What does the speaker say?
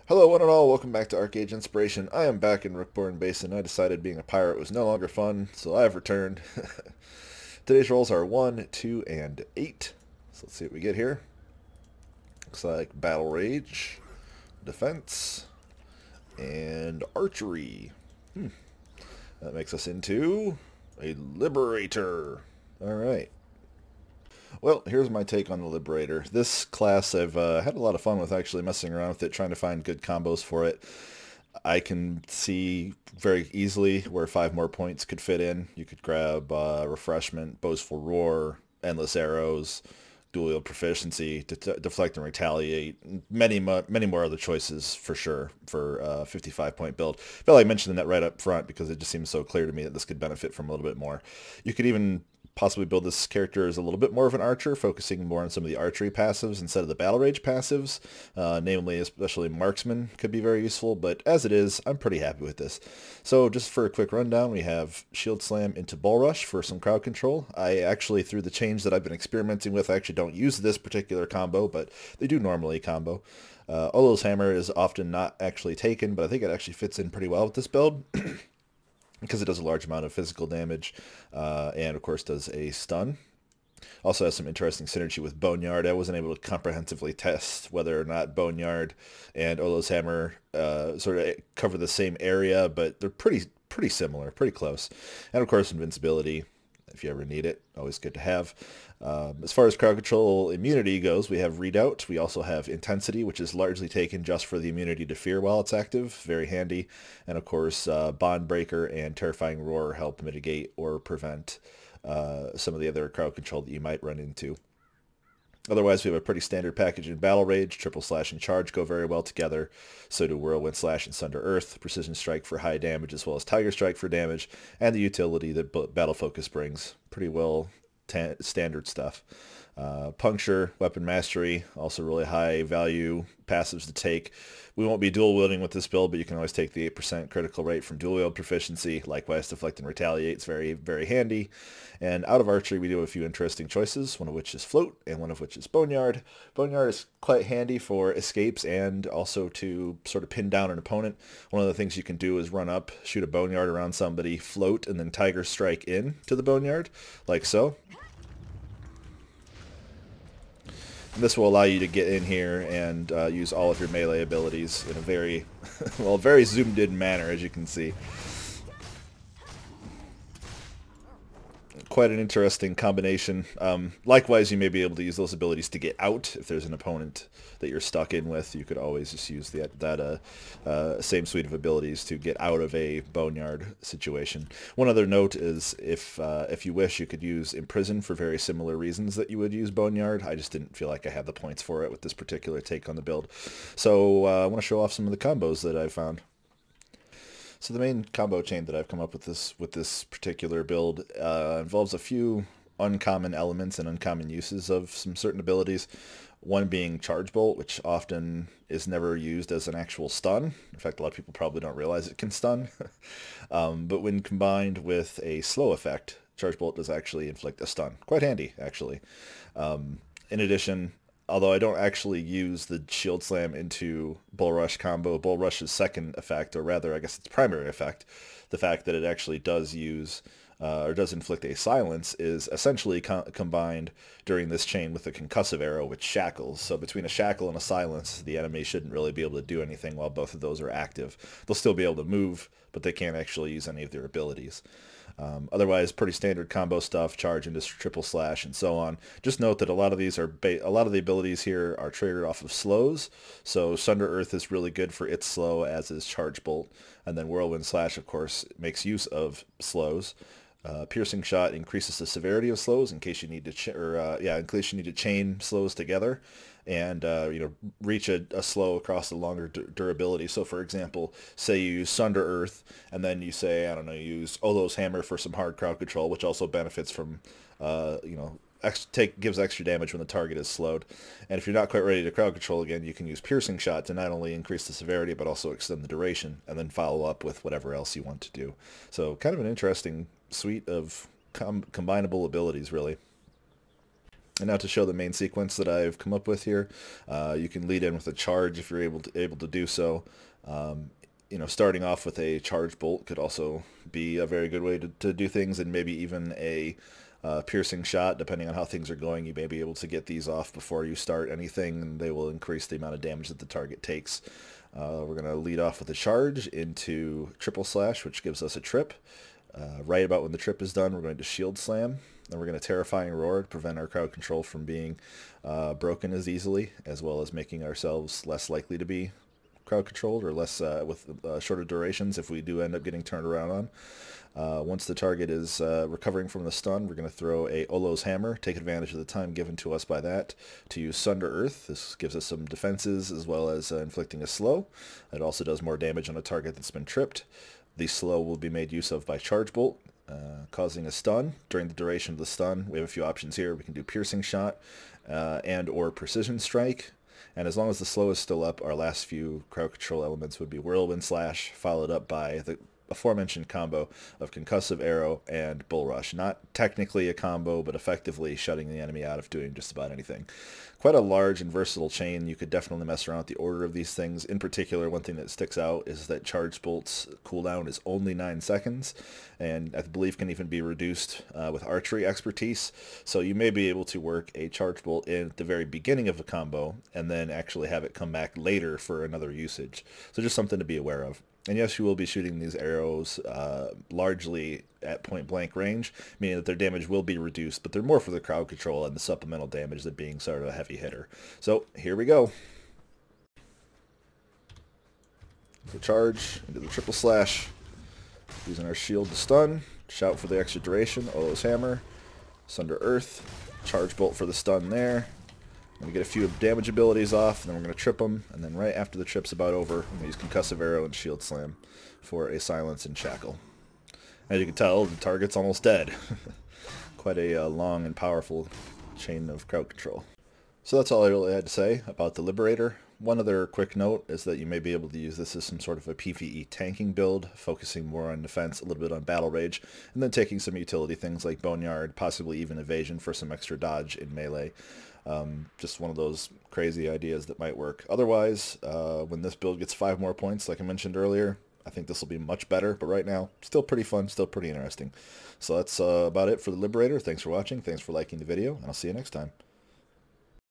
Hello one and all, welcome back to ArcheAge Inspiration. I am back in Rookborn Basin. I decided being a pirate was no longer fun, so I have returned. Today's rolls are 1, 2, and 8. So let's see what we get here. Looks like Battle Rage, Defense, and Archery. That makes us into a Liberator. Alright. Well, here's my take on the Liberator. This class I've had a lot of fun with actually messing around with it, trying to find good combos for it. I can see very easily where 5 more points could fit in. You could grab Refreshment, Boastful Roar, Endless Arrows, Dual Wield Proficiency, Deflect and Retaliate, many more other choices for sure for a 55-point build. I felt like mentioning that right up front because it just seems so clear to me that this could benefit from a little bit more. You could even possibly build this character as a little bit more of an archer, focusing more on some of the archery passives instead of the battle rage passives. Namely, especially marksman could be very useful, but as it is, I'm pretty happy with this. So just for a quick rundown, we have Shield Slam into Bull Rush for some crowd control. I actually, through the change that I've been experimenting with, I actually don't use this particular combo, but they do normally combo. Olo's Hammer is often not actually taken, but I think it actually fits in pretty well with this build. Because it does a large amount of physical damage, and of course does a stun. Also has some interesting synergy with Boneyard. I wasn't able to comprehensively test whether or not Boneyard and Olo's Hammer sort of cover the same area, but they're pretty similar, pretty close. And of course Invincibility, if you ever need it, always good to have. As far as crowd control immunity goes, we have Redoubt. We also have Intensity, which is largely taken just for the immunity to fear while it's active. Very handy. And of course, Bond Breaker and Terrifying Roar help mitigate or prevent some of the other crowd control that you might run into. Otherwise, we have a pretty standard package in Battle Rage. Triple Slash and Charge go very well together. So do Whirlwind Slash and Sunder Earth. Precision Strike for high damage as well as Tiger Strike for damage. And the utility that Battle Focus brings. Pretty well standard stuff. Puncture, Weapon Mastery, also really high value passives to take. We won't be dual wielding with this build, but you can always take the 8% critical rate from dual wield proficiency. Likewise, Deflect and Retaliate is very, very handy. And out of archery, we do have a few interesting choices, one of which is Float, and one of which is Boneyard. Boneyard is quite handy for escapes and also to sort of pin down an opponent. One of the things you can do is run up, shoot a Boneyard around somebody, float, and then Tiger Strike in to the Boneyard, like so. This will allow you to get in here and use all of your melee abilities in a very, well, very zoomed in manner, as you can see. Quite an interesting combination. Likewise, you may be able to use those abilities to get out. If there's an opponent that you're stuck in with, you could always just use that same suite of abilities to get out of a Boneyard situation. One other note is if you wish, you could use Imprison for very similar reasons that you would use Boneyard. I just didn't feel like I had the points for it with this particular take on the build. So I want to show off some of the combos that I found. So the main combo chain that I've come up with this particular build involves a few uncommon elements and uncommon uses of some certain abilities. One being Charge Bolt, which often is never used as an actual stun. In fact, a lot of people probably don't realize it can stun. But when combined with a slow effect, Charge Bolt does actually inflict a stun. Quite handy, actually. In addition, although I don't actually use the Shield Slam into Bull Rush combo, Bull Rush's second effect, or rather, I guess its primary effect, the fact that it actually does use, or does inflict a silence, is essentially combined during this chain with a concussive arrow with shackles. So between a shackle and a silence, the enemy shouldn't really be able to do anything while both of those are active. They'll still be able to move, but they can't actually use any of their abilities. Otherwise, pretty standard combo stuff, charge into triple slash, and so on. Just note that a lot of these are a lot of the abilities here are triggered off of slows. So Sunder Earth is really good for its slow, as is Charge Bolt, and then Whirlwind Slash, of course, makes use of slows. Piercing Shot increases the severity of slows in case you need to in case you need to chain slows together and reach a slow across the longer durability. So for example, say you use Sunder Earth and then you say, I don't know, you use Olo's Hammer for some hard crowd control, which also benefits from gives extra damage when the target is slowed. And if you're not quite ready to crowd control again, you can use Piercing Shot to not only increase the severity but also extend the duration, and then follow up with whatever else you want to do. So kind of an interesting suite of combinable abilities, really. And now to show the main sequence that I've come up with here, you can lead in with a charge if you're able to do so. Starting off with a charge bolt could also be a very good way to do things, and maybe even a piercing shot, depending on how things are going. You may be able to get these off before you start anything, and they will increase the amount of damage that the target takes. We're going to lead off with a charge into triple slash, which gives us a trip. Right about when the trip is done, we're going to shield slam. Then we're going to terrifying roar to prevent our crowd control from being broken as easily, as well as making ourselves less likely to be crowd controlled, or less with shorter durations if we do end up getting turned around on. Once the target is recovering from the stun, we're going to throw a Olo's Hammer, take advantage of the time given to us by that, to use Sunder Earth. This gives us some defenses as well as inflicting a slow. It also does more damage on a target that's been tripped. The slow will be made use of by Charge Bolt, causing a stun. During the duration of the stun, we have a few options here. We can do Piercing Shot and or Precision Strike. And as long as the slow is still up, our last few crowd control elements would be Whirlwind Slash, followed up by the aforementioned combo of Concussive Arrow and Bull Rush. Not technically a combo, but effectively shutting the enemy out of doing just about anything. Quite a large and versatile chain. You could definitely mess around with the order of these things. In particular, one thing that sticks out is that Charge Bolt's cooldown is only 9 seconds, and I believe can even be reduced with archery expertise. So you may be able to work a Charge Bolt in at the very beginning of a combo, and then actually have it come back later for another usage. So just something to be aware of. And yes, you will be shooting these arrows largely at point-blank range, meaning that their damage will be reduced, but they're more for the crowd control and the supplemental damage than being sort of a heavy hitter. So here we go. The charge into the triple slash, using our shield to stun, shout for the extra duration, Olo's Hammer, Sunder Earth, Charge Bolt for the stun there. I'm going to get a few damage abilities off, and then we're going to trip them, and then right after the trip's about over, I'm going to use Concussive Arrow and Shield Slam for a silence and shackle. As you can tell, the target's almost dead. Quite a long and powerful chain of crowd control. So that's all I really had to say about the Liberator. One other quick note is that you may be able to use this as some sort of a PvE tanking build, focusing more on defense, a little bit on battle rage, and then taking some utility things like Boneyard, possibly even evasion for some extra dodge in melee. Just one of those crazy ideas that might work. Otherwise, when this build gets 5 more points, like I mentioned earlier, I think this will be much better, but right now, still pretty fun, still pretty interesting. So that's about it for the Liberator. Thanks for watching, thanks for liking the video, and I'll see you next time.